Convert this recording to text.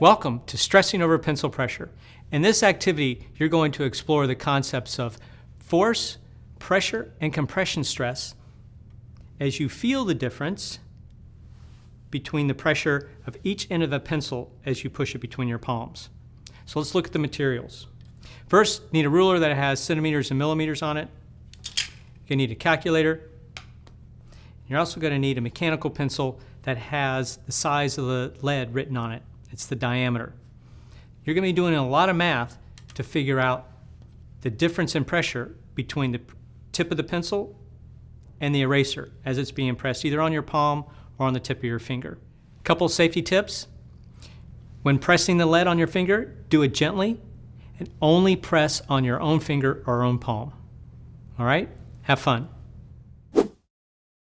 Welcome to Stressing Over Pencil Pressure. In this activity, you're going to explore the concepts of force, pressure, and compression stress as you feel the difference between the pressure of each end of a pencil as you push it between your palms. So let's look at the materials. First, you need a ruler that has centimeters and millimeters on it. You're going to need a calculator. You're also going to need a mechanical pencil that has the size of the lead written on it. It's the diameter. You're going to be doing a lot of math to figure out the difference in pressure between the tip of the pencil and the eraser as it's being pressed either on your palm or on the tip of your finger. Couple safety tips. When pressing the lead on your finger, do it gently and only press on your own finger or own palm. All right? Have fun.